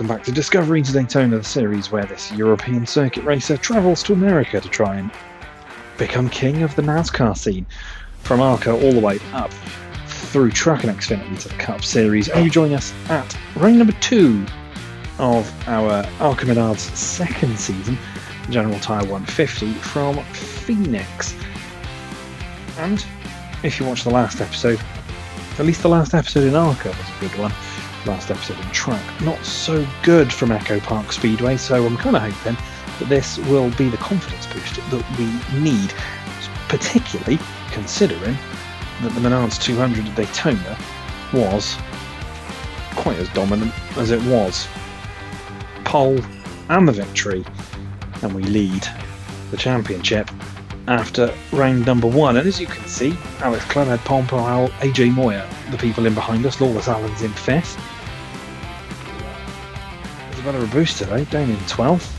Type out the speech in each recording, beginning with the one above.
Welcome back to Discovery to Daytona, the series where this European circuit racer travels to America to try and become king of the NASCAR scene. From ARCA all the way up through Truck and Xfinity to the Cup Series, and you join us at round number 2 of our ARCA Menards second season, General Tyre 150 from Phoenix. And if you watch the last episode, at least the last episode in ARCA was a good one. Last episode in Truck, not so good from Echo Park Speedway, so I'm kind of hoping that this will be the confidence boost that we need, particularly considering that the Menards 200 at Daytona was quite as dominant as it was. Pole and the victory, and we lead the championship after round number 1. And as you can see, Alex Clunhead, Pompel, AJ Moyer, the people in behind us, Lawless Allen's in 5th. There's a better a boost today, down in 12th.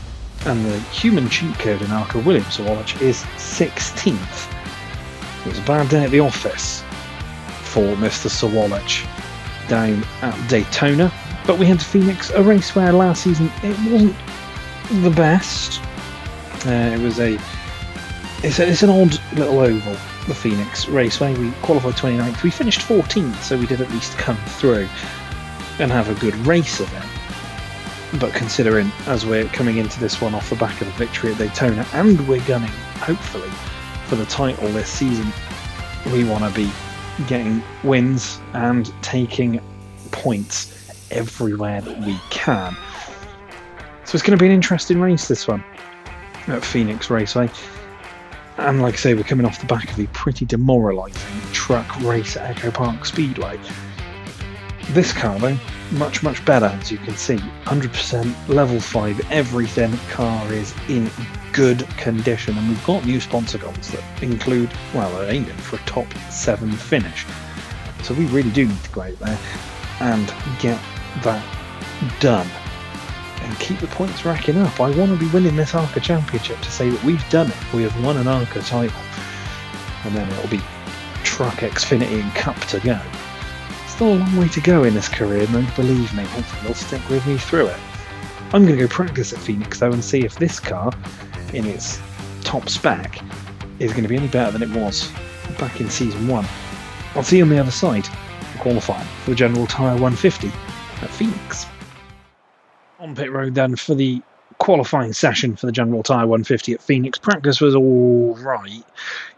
And the human cheat code in ARCA, William Sawallich, is 16th. It was a bad day at the office for Mr. Sawallich down at Daytona. But we had to Phoenix, a race where last season it wasn't the best. It's an odd little oval, the Phoenix Raceway. We qualified 29th. We finished 14th, so we did at least come through and have a good race of it. But considering, as we're coming into this one off the back of the victory at Daytona, and we're gunning, hopefully, for the title this season, we want to be getting wins and taking points everywhere that we can. So it's going to be an interesting race, this one, at Phoenix Raceway. And like I say, we're coming off the back of a pretty demoralising truck race at Echo Park Speedway. This car, though, much, much better, as you can see. 100% level 5, everything. Car is in good condition. And we've got new sponsor goals that include, well, they're aiming for a top 7 finish. So we really do need to go out there and get that done. And keep the points racking up. I want to be winning this ARCA Championship to say that we've done it. We have won an ARCA title. And then it'll be Truck, Xfinity and Cup to go. Still a long way to go in this career, and believe me, hopefully they'll stick with me through it. I'm going to go practice at Phoenix though and see if this car, in its top spec, is going to be any better than it was back in Season 1. I'll see you on the other side, qualifying for the General Tyre 150 at Phoenix. On pit road then for the qualifying session for the General Tyre 150 at Phoenix. Practice was alright.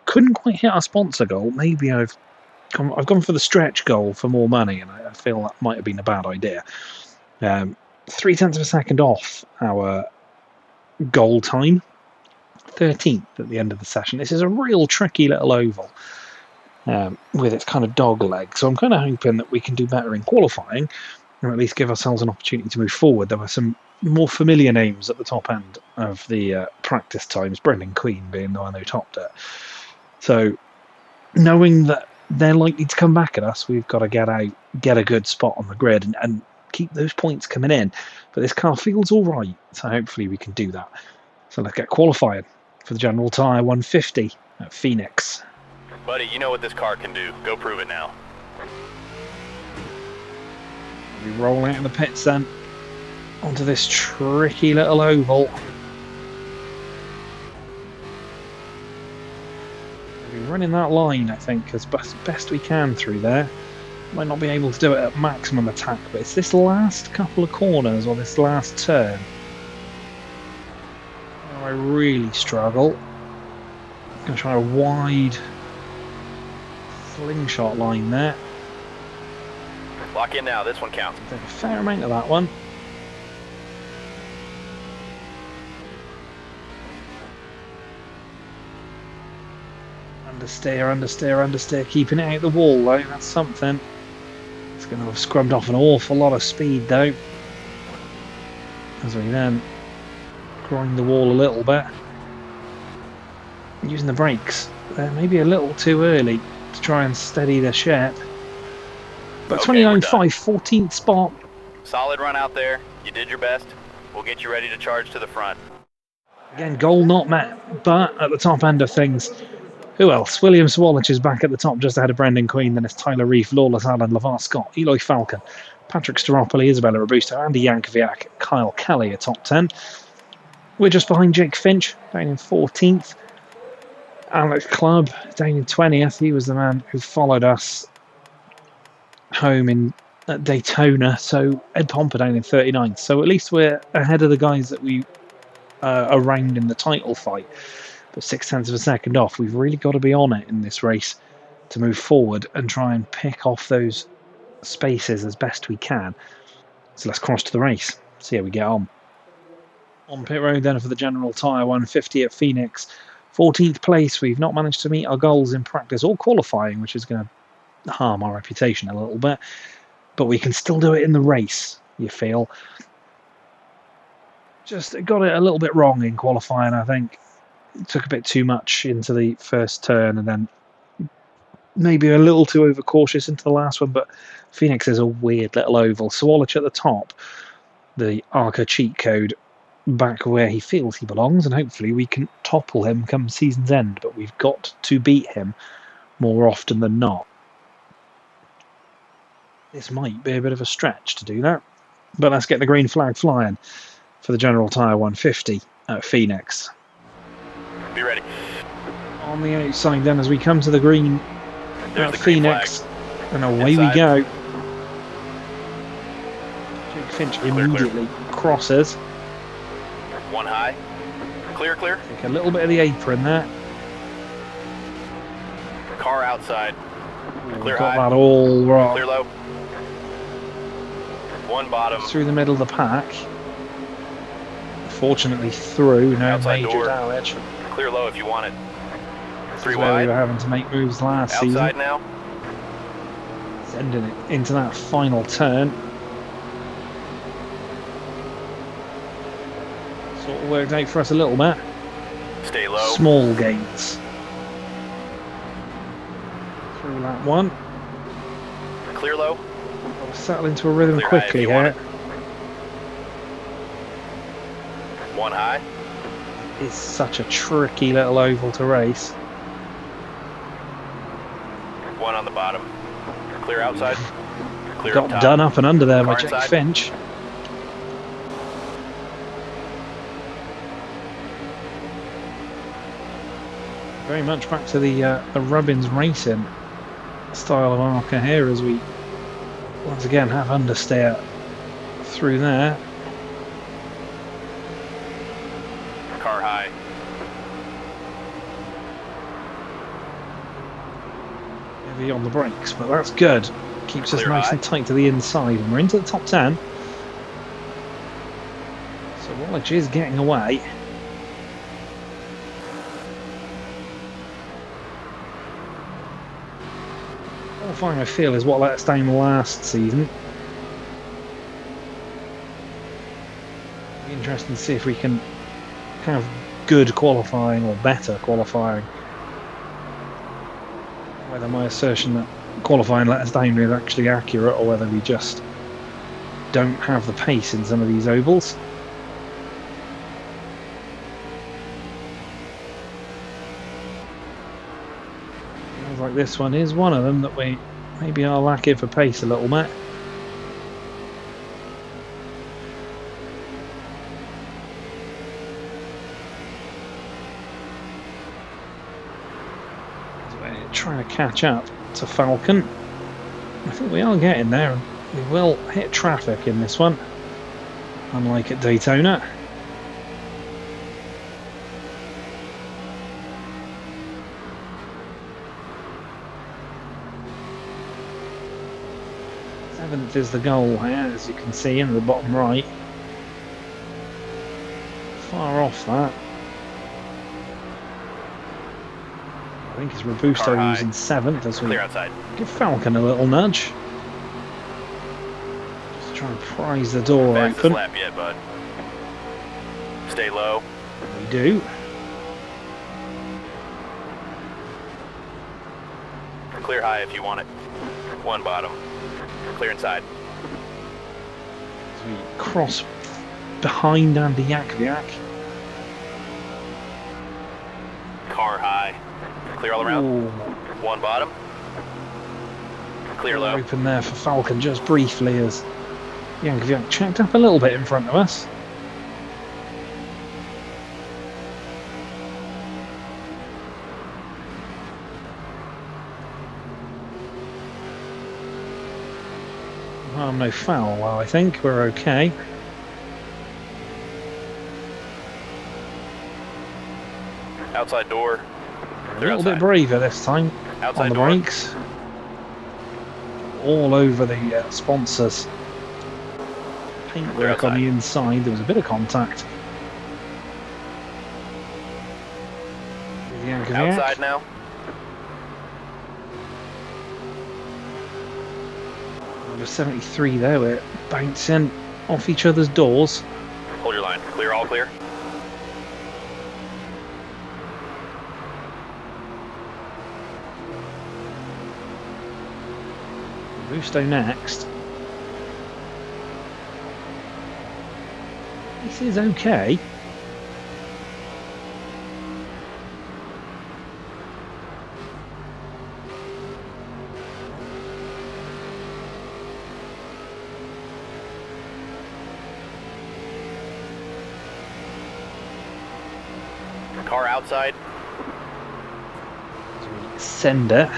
Couldn't quite hit our sponsor goal. Maybe I've gone for the stretch goal for more money, and I feel that might have been a bad idea. 0.3 of a second off our goal time. 13th at the end of the session. This is a real tricky little oval with its kind of dog leg. So I'm kind of hoping that we can do better in qualifying, or at least give ourselves an opportunity to move forward. There were some more familiar names at the top end of the practice times, Brendan Queen being the one who topped it. So, knowing that they're likely to come back at us, we've got to get a good spot on the grid and keep those points coming in. But this car feels all right, so hopefully we can do that. So let's get qualifying for the General Tyre 150 at Phoenix. Buddy, you know what this car can do. Go prove it now. We roll out of the pits then onto this tricky little oval. We'll be running that line, I think, as best we can through there. Might not be able to do it at maximum attack, but it's this last couple of corners or this last turn where I really struggle. I'm going to try a wide slingshot line there. Lock in now, this one counts. A fair amount of that one. Understeer, keeping it out the wall though, that's something. It's going to have scrubbed off an awful lot of speed though. As we then grind the wall a little bit. Using the brakes, maybe a little too early to try and steady the ship. But okay, 29.5, 14th spot. Solid run out there. You did your best. We'll get you ready to charge to the front. Again, goal not met, but at the top end of things, who else? William Sawallich is back at the top, just ahead of Brendan Queen. Then it's Tyler Reef, Lawless Allen, LeVar Scott, Eloy Falcon, Patrick Staropoli, Isabella Robusto, Andy Yankovic, Kyle Kelly are top 10. We're just behind Jake Finch, down in 14th. Alex Clubb, down in 20th. He was the man who followed us home at Daytona. So Ed Pomper down in 39th. So at least we're ahead of the guys that we around in the title fight. But 0.6 of a second off. We've really got to be on it in this race to move forward and try and pick off those spaces as best we can. So let's cross to the race, see how we get on. On pit road then for the General Tyre 150 at Phoenix. 14th place. We've not managed to meet our goals in practice or qualifying, which is going to harm our reputation a little bit. But we can still do it in the race, you feel. Just got it a little bit wrong in qualifying, I think. Took a bit too much into the first turn and then maybe a little too overcautious into the last one, but Phoenix is a weird little oval. Sawallich at the top, the ARCA cheat code back where he feels he belongs, and hopefully we can topple him come season's end, but we've got to beat him more often than not. This might be a bit of a stretch to do that, but let's get the green flag flying for the General Tyre 150 at Phoenix. Be ready. On the outside then as we come to the green at Phoenix, and away we go. Jake Finch immediately crosses. One high. Clear, clear. Take a little bit of the apron there. Car outside. Clear Got high. that all right. Clear low. One bottom. Through the middle of the pack. Fortunately through, no Outside major door. damage. Clear low if you want it. Three Where we wide. were having to make moves last Outside season. now. Sending it into that final turn. Sort of worked out for us a little bit. Stay low. Small gains. Through that one. Clear low. I'll settle into a rhythm Clear high quickly if you want here. One high. It's such a tricky little oval to race. One on the bottom. Clear outside. Clear Got up top. done up and under there by Car Jake inside. Finch. Very much back to the Rubbins Racing style of ARCA here as we once again have understeer through there. Car high. Heavy on the brakes, but that's good. Keeps us Clear nice high. and tight to the inside, and we're into the top 10. So Wallach is getting away. Qualifying, I feel, is what let us down last season. Be interesting to see if we can have good qualifying or better qualifying. Whether my assertion that qualifying let us down is actually accurate, or whether we just don't have the pace in some of these ovals. Sounds like this one is one of them that we maybe are lacking for pace a little bit. Trying to catch up to Falcon. I think we are getting there. We will hit traffic in this one, unlike at Daytona. Seventh is the goal here, as you can see in the bottom right. Far off that. I think it's Robusto who's in seventh as we Clear outside. give Falcon a little nudge. Just try and prise the door Fastest open. lap yet, bud. Stay low. We do. Clear high if you want it. One bottom. Clear inside. As we cross behind Andy Yakviak. Car high. Clear all around. Ooh, One bottom. Clear low. open there for Falcon just briefly as Yankee checked up a little bit in front of us. No foul, well, I think we're okay. Outside door. A little bit braver this time Outside on the door. brakes. All over the sponsors. Paintwork on the inside. There was a bit of contact. Outside now. Number 73 there, we're bouncing off each other's doors. Hold your line. Clear, all clear. Busto next. This is okay. Car outside. Sender.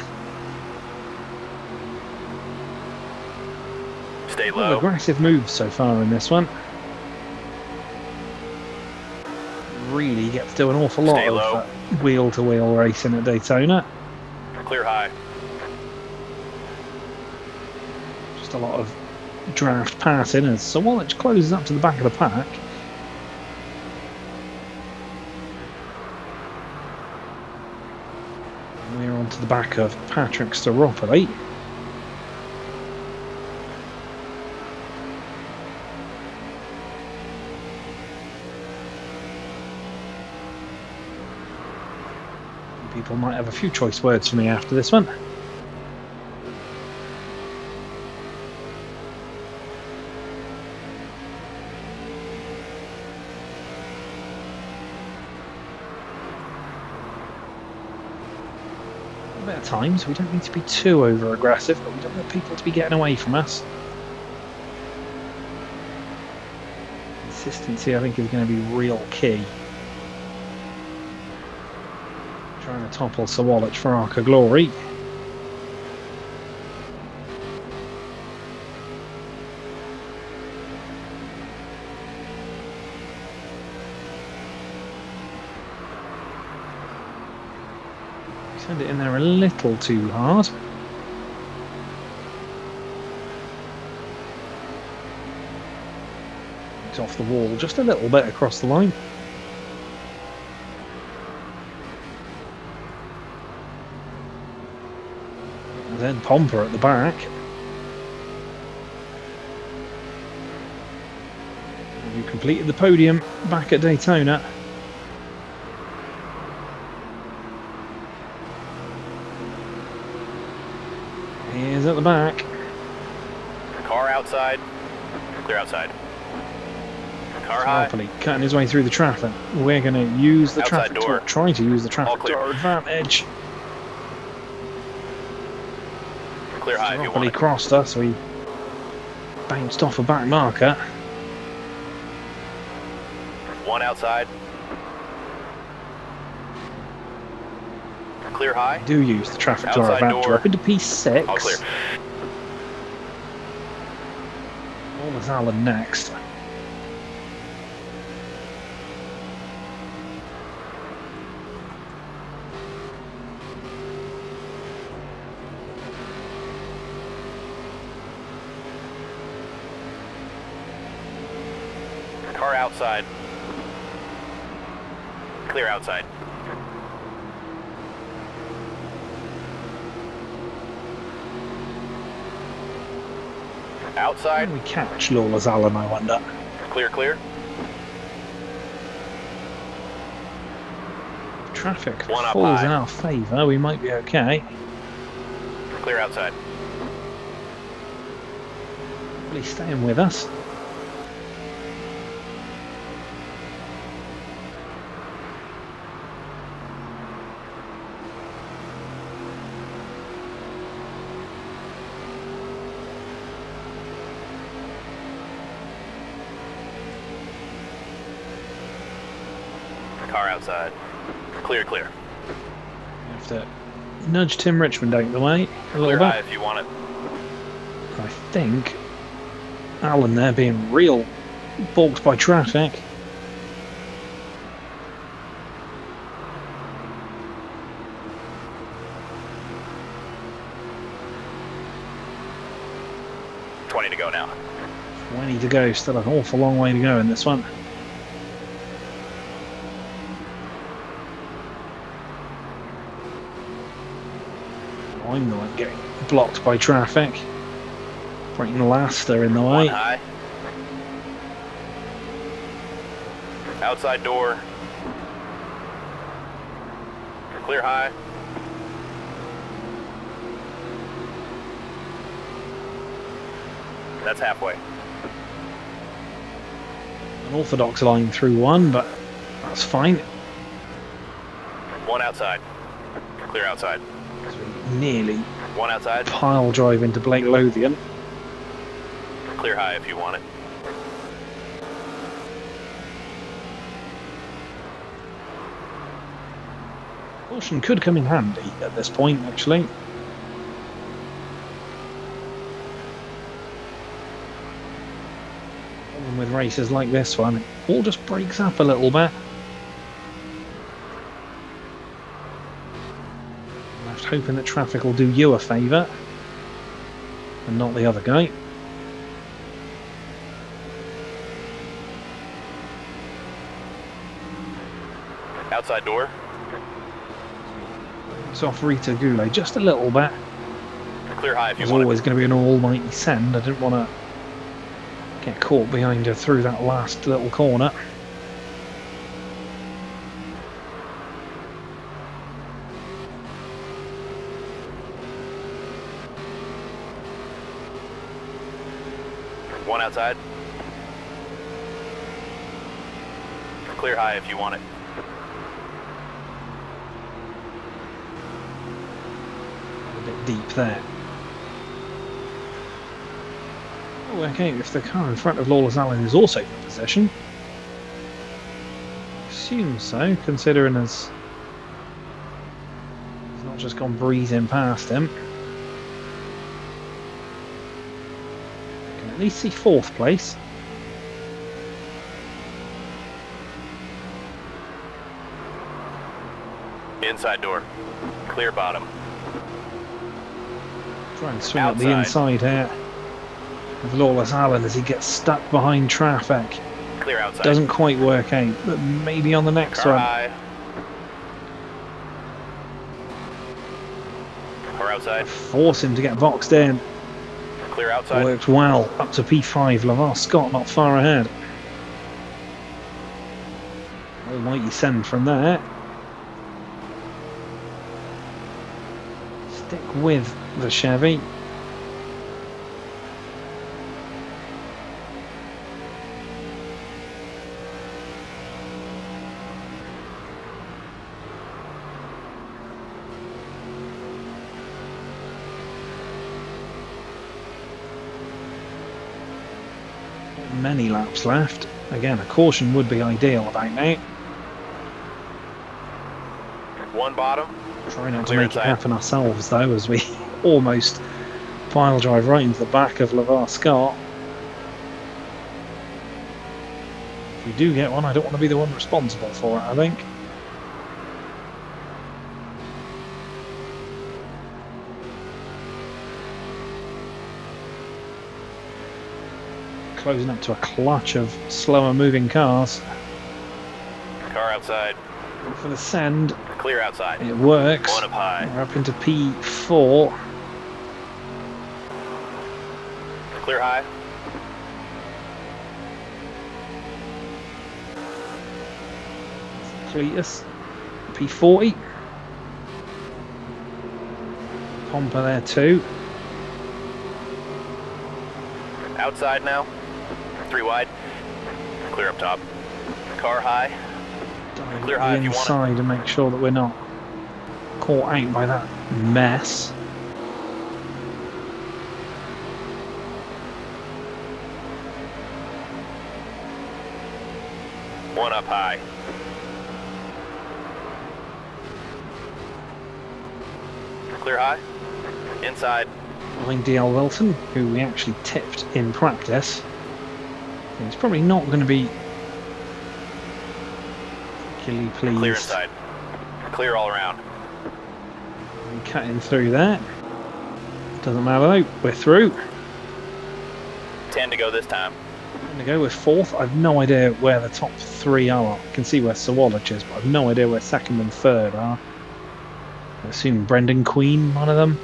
Stay low. Aggressive moves so far in this one. Really get to do an awful lot of wheel-to-wheel racing at Daytona. Clear high. Just a lot of draft passing as Sawallich closes up to the back of the pack. We're on to the back of Patrick Staropoli. People might have a few choice words for me after this one. A bit of time, so we don't need to be too over aggressive, but we don't want people to be getting away from us. Consistency, I think, is going to be real key. Trying to topple Sawallich for ARCA glory. Send it in there a little too hard. It's off the wall just a little bit across the line. Then Pomper at the back. You completed the podium back at Daytona. Here's at the back. Car outside. Clear outside. Car high. Cutting his way through the traffic. We're going to use the Outside traffic door. to try to use the traffic to our advantage. Clear high if you want He it. crossed us, so he bounced off a back marker. One outside. Clear high. We do use the traffic to our Outside advantage. door. We're up into P6. All clear. Almost Allen next. Car outside. Clear outside. Outside. Can we catch Lawless Allen, I wonder? Clear, clear. Traffic One up falls high. in our favour, we might be okay. Clear outside. Please staying with us. Car outside. Clear, clear. You have to nudge Tim Richmond out the way a little Clear high bit. if you want it. I think Alan there being real balked by traffic. To go now. 20 to go, still an awful long way to go in this one. I'm the one getting blocked by traffic. Breaking Laster in the way. One high. Outside door. Clear high. That's halfway. An orthodox line through one, but that's fine. One outside. Clear outside. Nearly One outside. pile drive into Blake Lothian. Clear high if you want it. Caution could come in handy at this point, actually. Problem with races like this one, it all just breaks up a little bit. Left hoping that traffic will do you a favour and not the other guy. Outside door. It's off Rita Goulet just a little bit. Clear high if you There's want always it. going to be an almighty send. I didn't want to get caught behind her through that last little corner. One outside. Clear high if you want it. A bit deep there. Oh, okay, if the car in front of Lawless Allen is also in position. Assume so, considering he's not just gone breezing past him. Can at least see fourth place. Inside door. Clear bottom. Try and swing up the Outside. inside here of Lawless Allen as he gets stuck behind traffic. Clear outside. Doesn't quite work out, but maybe on the next Car one. high. Car outside. Force him to get boxed in. Clear outside. Worked well up to P5. Lavar Scott not far ahead. Almighty send from there. Stick with the Chevy. Not many laps left. Again, a caution would be ideal about now. One bottom. Try not to Clear make inside. it happen ourselves though, as we almost pile drive right into the back of Lavar Scott. If we do get one, I don't want to be the one responsible for it, I think. Closing up to a clutch of slower moving cars. Car outside. For the send, Clear outside. it works. One up high. We're up into P4. Clear high. Cletus, P40. Pompa there too. Outside now. 3 wide. Clear up top. Car high. Dive Clear at high the if you want it. inside and make sure that we're not caught out by that mess. One up high. Clear high. Inside. Behind DL Wilton, who we actually tipped in practice. He's probably not going to be particularly pleased. Clear inside. Clear all around. Cutting through there. Doesn't matter though, we're through. 10 to go this time. I'm going to go with fourth. I've no idea where the top three are. I can see where Sawallich is, but I've no idea where second and third are. I assume Brendan Queen, one of them.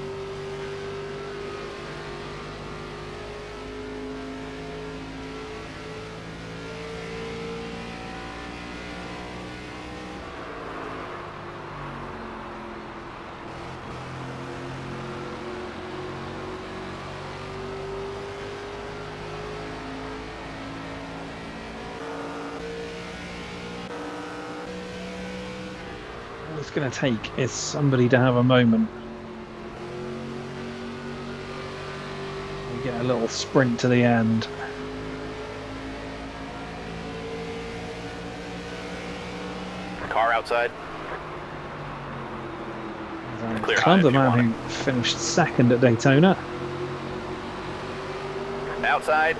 All it's going to take is somebody to have a moment. We get a little sprint to the end. Car outside. Clear Club, high the if you man want who finished second at Daytona. Outside.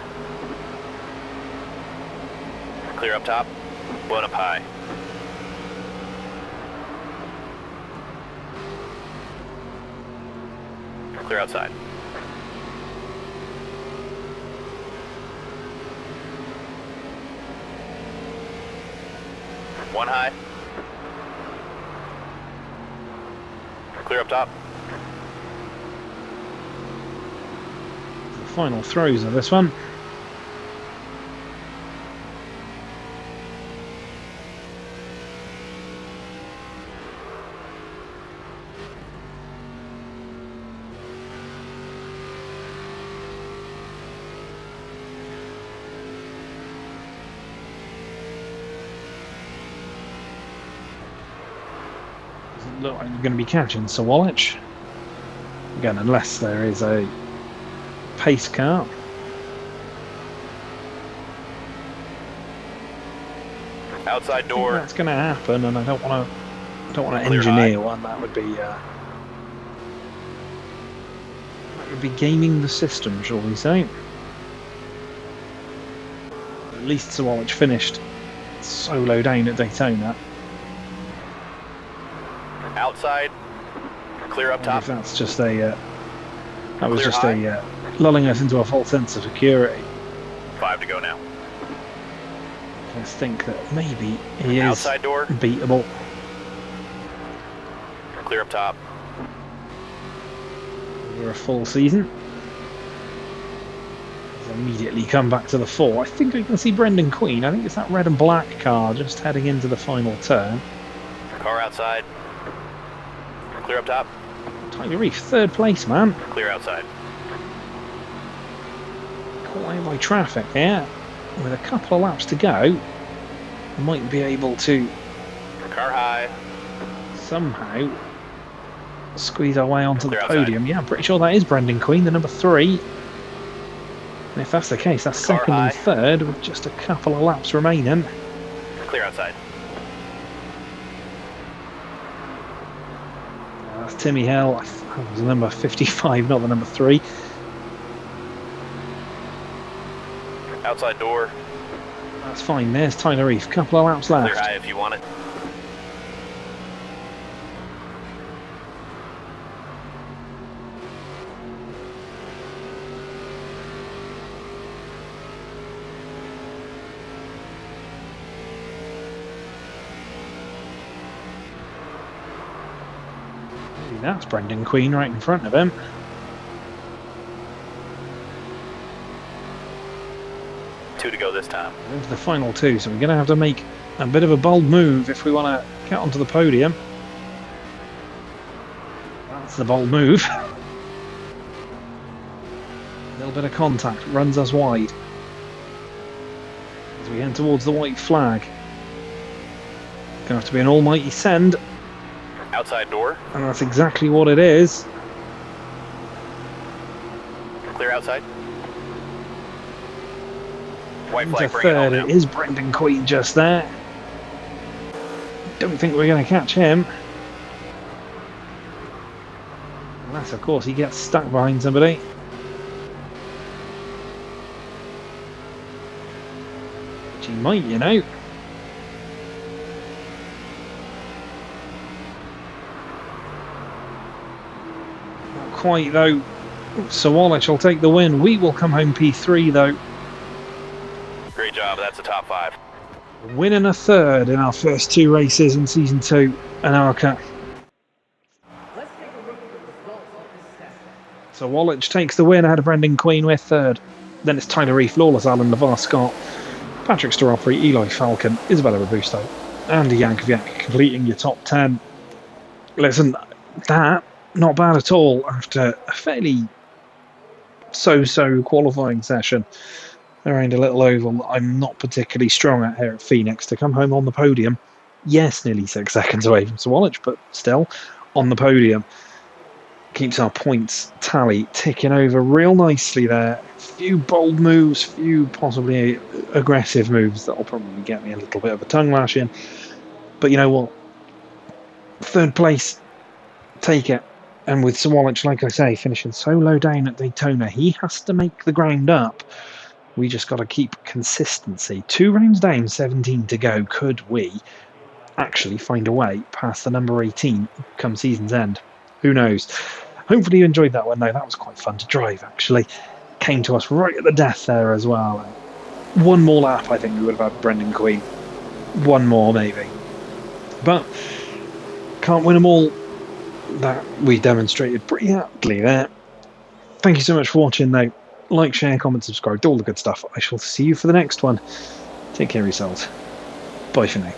Clear up top. One up high. Clear outside. One high. Clear up top. The final throws of this one. Doesn't look like you're going to be catching Sawallich. Again, unless there is a pace car. Outside I door. think that's going to happen, and I don't want to Clear engineer high. one. That would be gaming the system, shall we say? At least Sawallich finished solo down at Daytona. Outside. Clear up top. If that's just a that was Clear just high. a lulling us into a false sense of security. 5 to go now. I just think that maybe he is Outside door. beatable. Clear up top. Over a full season. He's immediately come back to the fore. I think we can see Brendan Queen. I think it's that red and black car just heading into the final turn. Car outside. Clear up top. Tyre Reef, third place, man. Clear outside. Caught out by traffic here. With a couple of laps to go, we might be able to Car high. somehow squeeze our way onto the Clear outside. podium. Yeah, I'm pretty sure that is Brendan Queen, the number 3. And if that's the case, that's Car second high. and third with just a couple of laps remaining. Clear outside. That's Timmy Hill. That was the number 55, not the number 3. Outside door. That's fine. There's Tyler Reef. Couple of laps Clear left. high if you want it. Maybe that's Brendan Queen right in front of him. Two to go this time. Into the final 2, so we're going to have to make a bit of a bold move if we want to get onto the podium. That's the bold move. A little bit of contact runs us wide as we head towards the white flag. Going to have to be an almighty send, Outside door. and that's exactly what it is. Clear outside. White Into flag, bring it third, on now. it is Brendan Queen just there. Don't think we're going to catch him. Unless, of course, he gets stuck behind somebody. Which he might, you know. Not quite, though. Sawallich will take the win. We will come home P3, though. Great job. That's the top 5. Winning a third in our first 2 races in Season 2 and ARCA. So Sawallich takes the win ahead of Brendan Queen with third. Then it's Tyler Reef, Lawless Allen, LeVar Scott, Patrick Staropri, Eli Falcon, Isabella Robusto, Andy Yankovic completing your top 10. Listen, that, not bad at all after a fairly so-so qualifying session around a little oval that I'm not particularly strong at here at Phoenix. To come home on the podium, yes, nearly 6 seconds away from Sawallich, but still on the podium. Keeps our points tally ticking over real nicely there. Few bold moves, few possibly aggressive moves that'll probably get me a little bit of a tongue lashing. But you know what? 3rd place, take it. And with Sawallich, like I say, finishing so low down at Daytona, he has to make the ground up. We just got to keep consistency. 2 rounds down, 17 to go. Could we actually find a way past the number 18 come season's end? Who knows? Hopefully you enjoyed that one, though. That was quite fun to drive, actually. Came to us right at the death there as well. One more lap, I think we would have had Brendan Queen. One more, maybe. But can't win them all. That we demonstrated pretty aptly there. Thank you so much for watching, though. Like, share, comment, subscribe, do all the good stuff. I shall see you for the next one. Take care of yourselves. Bye for now.